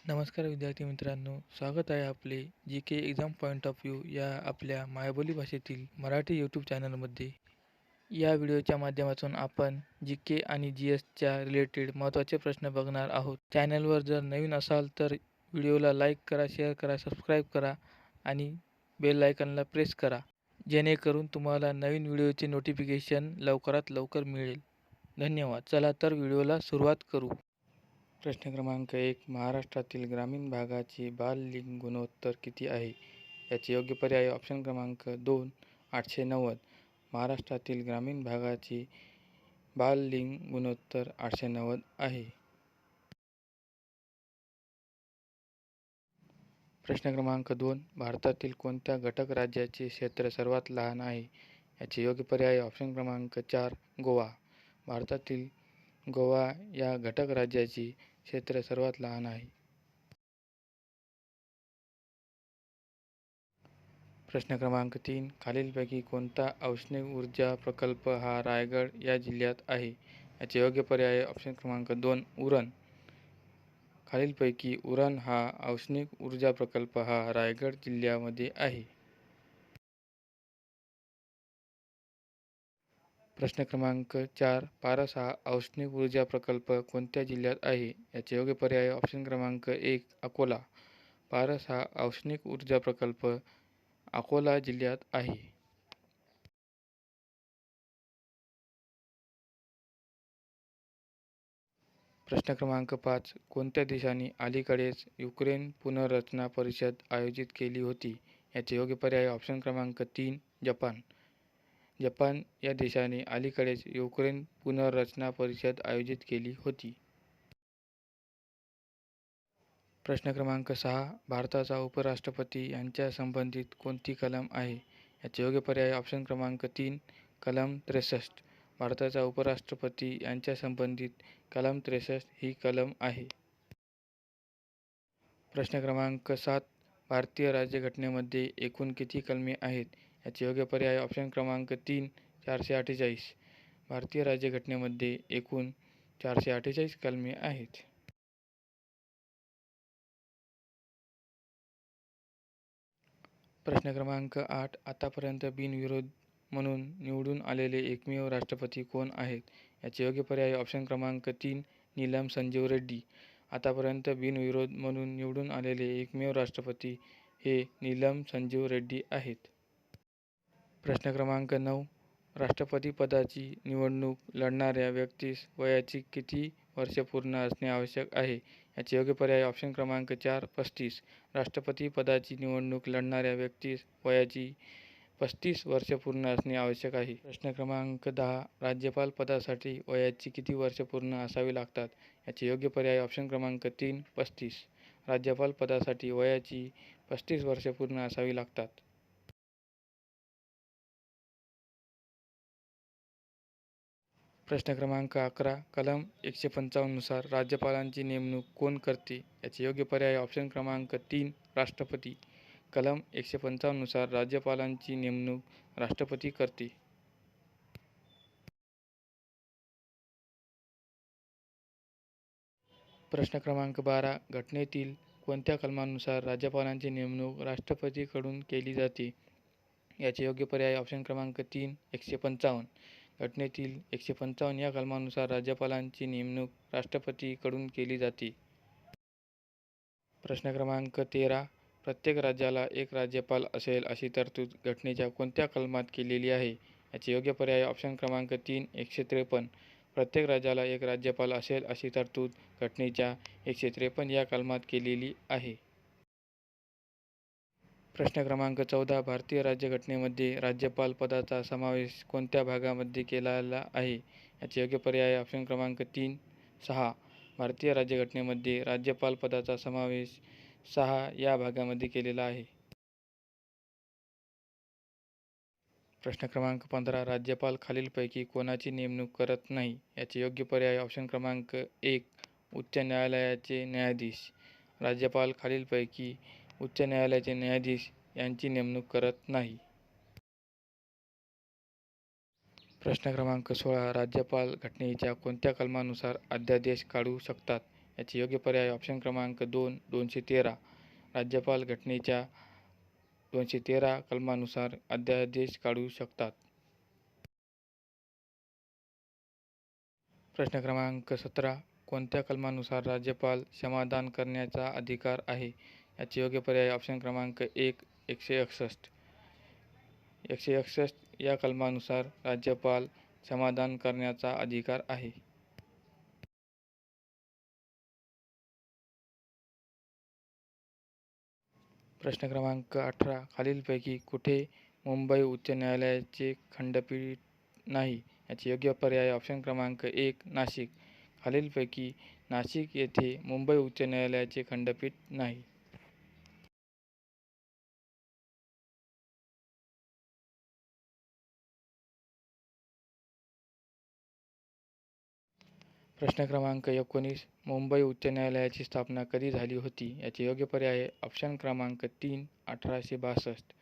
नमस्कार विद्यार्थी मित्रांनो, स्वागत आहे आपले जी के एक्झाम पॉईंट ऑफ व्ह्यू या आपल्या मायबोली भाषेतील मराठी यूट्यूब चॅनलमध्ये. या व्हिडिओच्या माध्यमातून आपण जी के आणि जी एसच्या रिलेटेड महत्त्वाचे प्रश्न बघणार आहोत. चॅनलवर जर नवीन असाल तर व्हिडिओला लाईक करा, शेअर करा, सबस्क्राईब करा आणि बेल आयकॉनला प्रेस करा, जेणेकरून तुम्हाला नवीन व्हिडिओचे नोटिफिकेशन लवकरात लवकर मिळेल. धन्यवाद. चला तर व्हिडिओला सुरुवात करू. प्रश्न क्रमांक 1. महाराष्ट्रातील ग्रामीण भागाची बाललिंग गुणोत्तर किती आहे? याचे योग्य पर्याय ऑप्शन क्रमांक 2 890. महाराष्ट्रातील ग्रामीण भागाची बाललिंग गुणोत्तर 890 आहे. प्रश्न क्रमांक 2. भारतातील कोणत्या घटक राज्याचे क्षेत्र सर्वात लहान आहे? याचे योग्य पर्याय ऑप्शन क्रमांक 4 गोवा. भारतातील गोवा या घटक राज्याचे क्षेत्र सर्वात लहान आहे. प्रश्न क्रमांक 3. खालीलपैकी कोणता औष्णिक ऊर्जा प्रकल्प हा रायगड या जिल्ह्यात आहे? याचे योग्य पर्याय ऑप्शन क्रमांक 2 उरण. खालीलपैकी उरण हा औष्णिक ऊर्जा प्रकल्प हा रायगड जिल्ह्यामध्ये आहे. प्रश्न क्रमांक 4. पारस हा औष्णिक ऊर्जा प्रकल्प कोणत्या जिल्ह्यात आहे? याचे योग्य पर्याय ऑप्शन क्रमांक 1 अकोला. पारस हा औष्णिक ऊर्जा प्रकल्प अकोला जिल्ह्यात आहे. प्रश्न क्रमांक 5. कोणत्या देशाने अलीकडेच युक्रेन पुनर्रचना परिषद आयोजित केली होती? याचे योग्य पर्याय ऑप्शन क्रमांक 3 जपान. जपान या देशाने अलीकडेच युक्रेन पुनर्रचना परिषद आयोजित केली होती. प्रश्न क्रमांक 6. भारताचा उपराष्ट्रपती यांच्या संबंधित कोणती कलम आहे? याचे योग्य पर्याय ऑप्शन क्रमांक 3 कलम 63. भारताचा उपराष्ट्रपती यांच्या संबंधित कलम 63 ही कलम आहे. प्रश्न क्रमांक 7. भारतीय राज्यघटनेमध्ये एकूण किती कलमे आहेत? याचे योग्य पर्याय ऑप्शन क्रमांक 3 448. भारतीय राज्यघटनेमध्ये एकूण 448 कलमे आहेत. प्रश्न क्रमांक 8. आतापर्यंत बिनविरोध म्हणून निवडून आलेले एकमेव राष्ट्रपती कोण आहेत? याचे योग्य पर्याय ऑप्शन क्रमांक 3 नीलम संजीव रेड्डी. आतापर्यंत बिनविरोध म्हणून निवडून आलेले एकमेव राष्ट्रपती हे नीलम संजीव रेड्डी आहेत. प्रश्न क्रमांक 9. राष्ट्रपतीपदाची निवडणूक लढणाऱ्या व्यक्तीस वयाची किती वर्षे पूर्ण असणे आवश्यक आहे? याचे योग्य पर्याय ऑप्शन क्रमांक 4 35. राष्ट्रपती पदाची निवडणूक लढणाऱ्या व्यक्तीस वयाची 35 वर्षे पूर्ण असणे आवश्यक आहे. प्रश्न क्रमांक 10. राज्यपाल पदासाठी वयाची किती वर्षे पूर्ण असावी लागतात? याचे योग्य पर्याय ऑप्शन क्रमांक 3 35. राज्यपाल पदासाठी वयाची 35 वर्षे पूर्ण असावी लागतात. प्रश्न क्रमांक 11. कलम 155 नुसार राज्यपालांची नेमणूक कोण करते? याचे योग्य पर्याय ऑप्शन क्रमांक 3 राष्ट्रपती. कलम 155 नुसार राज्यपालांची नेमणूक राष्ट्रपती करते. प्रश्न क्रमांक 12. घटनेतील कोणत्या कलमानुसार राज्यपालांची नेमणूक राष्ट्रपतीकडून केली जाते? याचे योग्य पर्याय ऑप्शन क्रमांक 3 155. घटनेतील 155 या कलमानुसार राज्यपालांची नेमणूक राष्ट्रपतीकडून केली जाते. प्रश्न क्रमांक 13. प्रत्येक राज्याला एक राज्यपाल असेल अशी तरतूद घटनेच्या कोणत्या कलमात केलेली आहे? याचे योग्य पर्याय ऑप्शन क्रमांक 3 153. प्रत्येक राज्याला एक राज्यपाल असेल अशी तरतूद घटनेच्या 153 या कलमात केलेली आहे. प्रश्न क्रमांक 14. भारतीय राज्यघटनेमध्ये राज्यपाल पदाचा समावेश कोणत्या भागामध्ये केलेला आहे? याचे योग्य पर्याय ऑप्शन क्रमांक 3 6. भारतीय राज्यघटनेमध्ये राज्यपाल पदाचा समावेश 6 या भागामध्ये केलेला आहे. प्रश्न क्रमांक 15. राज्यपाल खालीलपैकी कोणाची नेमणूक करत नाही? याचे योग्य पर्याय ऑप्शन क्रमांक 1 उच्च न्यायालयाचे न्यायाधीश. राज्यपाल खालीलपैकी उच्च न्यायालयाचे न्यायाधीश यांची नेमणूक करत नाही. प्रश्न क्रमांक 16. राज्यपाल घटनेच्या कोणत्या कलमानुसार अध्यादेश काढू शकतात? याचे योग्य पर्याय ऑप्शन क्रमांक 2 213. राज्यपाल घटनेच्या 213 कलमानुसार अध्यादेश काढू शकतात. प्रश्न क्रमांक 17. कोणत्या कलमानुसार राज्यपाल क्षमादान करण्याचा अधिकार आहे? याचे योग्य पर्याय ऑप्शन क्रमांक 1 161. 161 या कलमानुसार राज्यपाल क्षमादान करण्याचा अधिकार आहे. प्रश्न क्रमांक 18. खालीलपैकी कुठे मुंबई उच्च न्यायालयाचे खंडपीठ नाही? याचे योग्य पर्याय ऑप्शन क्रमांक 1 नाशिक. खालीलपैकी नाशिक येथे मुंबई उच्च न्यायालयाचे खंडपीठ नाही. प्रश्न क्रमांक 19. मुंबई उच्च न्यायालयाची स्थापना कधी झाली होती? याचे योग्य पर्याय ऑप्शन क्रमांक 3 1862.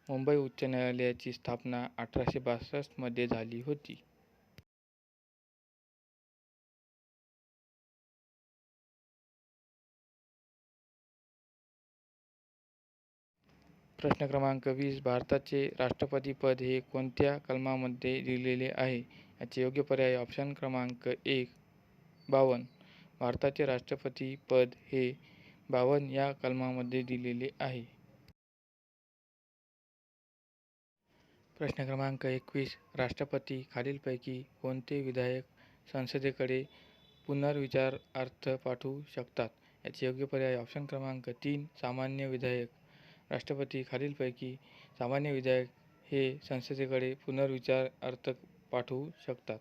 मुंबई उच्च न्यायालयाची स्थापना 1862 मध्ये झाली होती. प्रश्न क्रमांक 20. भारताचे राष्ट्रपती पद हे कोणत्या कलमामध्ये दिलेले आहे? याचे योग्य पर्याय ऑप्शन क्रमांक 1 52. भारताचे राष्ट्रपती पद हे 52 या कलमामध्ये दिलेले आहे. प्रश्न क्रमांक 21. राष्ट्रपती खालीलपैकी कोणते विधेयक संसदेकडे पुनर्विचारार्थ पाठवू शकतात? याचे योग्य पर्याय ऑप्शन क्रमांक 3 सामान्य विधेयक. राष्ट्रपती खालीलपैकी सामान्य विधेयक हे संसदेकडे पुनर्विचारार्थ पाठवू शकतात.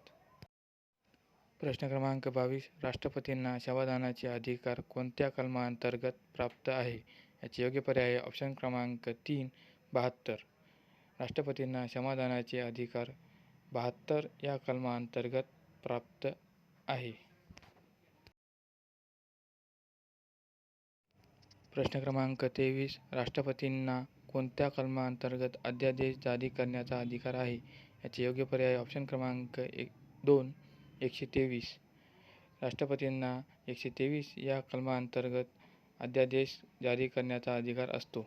प्रश्न क्रमांक 22. राष्ट्रपतींना क्षमादानाचे अधिकार कोणत्या कलमांतर्गत प्राप्त आहे? याचे योग्य पर्याय ऑप्शन क्रमांक 3 72. राष्ट्रपतींना क्षमादानाचे अधिकार 72 या कलमांतर्गत प्राप्त आहे. प्रश्न क्रमांक 23. राष्ट्रपतींना कोणत्या कलमांतर्गत अध्यादेश जारी करण्याचा अधिकार आहे? याचे योग्य पर्याय ऑप्शन क्रमांक 2 123. राष्ट्रपतींना 123 या कलमांतर्गत अध्यादेश जारी करण्याचा अधिकार असतो.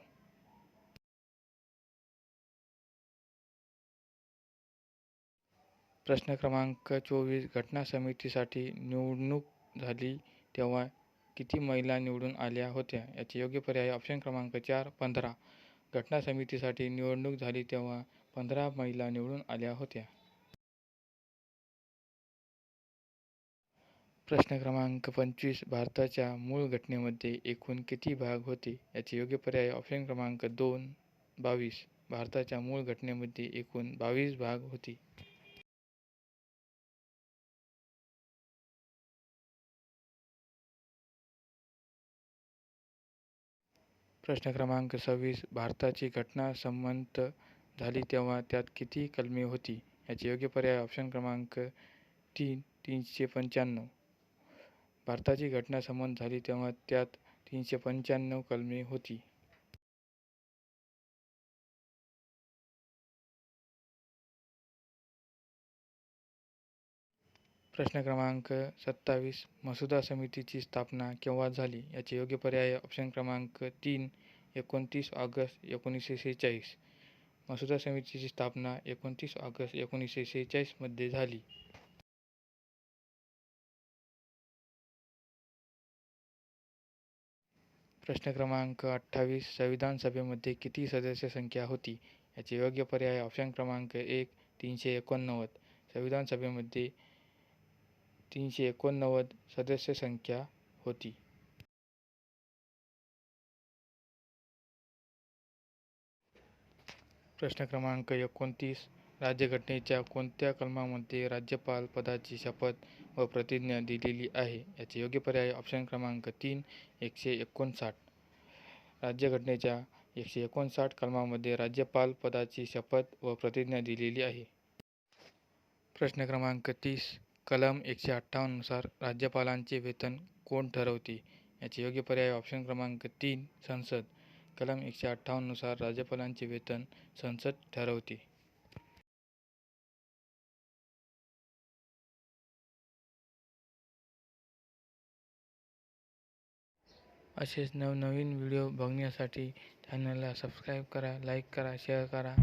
प्रश्न क्रमांक 24. घटना समितीसाठी निवडणूक झाली तेव्हा किती महिला निवडून आल्या होत्या? याचे योग्य पर्याय ऑप्शन क्रमांक 4 15. घटना समितीसाठी निवडणूक झाली तेव्हा 15 महिला निवडून आल्या होत्या. प्रश्न क्रमांक 25. भारताच्या मूळ घटनेमध्ये एकूण किती भाग होते? याचे योग्य पर्याय ऑप्शन क्रमांक 2 22. भारताच्या मूळ घटनेमध्ये एकूण 22 भाग होते. प्रश्न क्रमांक 26. भारताची घटना संमत झाली तेव्हा त्यात किती कलमे होती? याचे योग्य पर्याय ऑप्शन क्रमांक 3 395. भारताची घटना संमत झाली तेव्हा त्यात 395 कलमे होती. प्रश्न क्रमांक 27. मसुदा समितीची स्थापना केव्हा झाली? याचे योग्य पर्याय ऑप्शन क्रमांक 3 29 ऑगस्ट 1946. मसुदा समितीची स्थापना 29 ऑगस्ट 1946 मध्ये झाली. प्रश्न क्रमांक 28. संविधान सभेमध्ये किती सदस्य संख्या होती? याचे योग्य पर्याय ऑप्शन क्रमांक 1 389. संविधान सभेमध्ये 389 सदस्य संख्या होती. प्रश्न क्रमांक 29. राज्यघटनेच्या कोणत्या कलमामध्ये राज्यपाल पदाची शपथ व प्रतिज्ञा दिलेली आहे? याचे योग्य पर्याय ऑप्शन क्रमांक 3 159. राज्यघटनेच्या 159 कलमामध्ये राज्यपाल पदाची शपथ व प्रतिज्ञा दिलेली आहे. प्रश्न क्रमांक 30. कलम 158 नुसार राज्यपालांचे वेतन कोण ठरवते? याचे योग्य पर्याय ऑप्शन क्रमांक 3 संसद. कलम 158 नुसार राज्यपालांचे वेतन संसद ठरवते. असेच नवनवीन व्हिडिओ बघण्यासाठी चॅनलला सबस्क्राईब करा, लाईक करा, शेअर करा.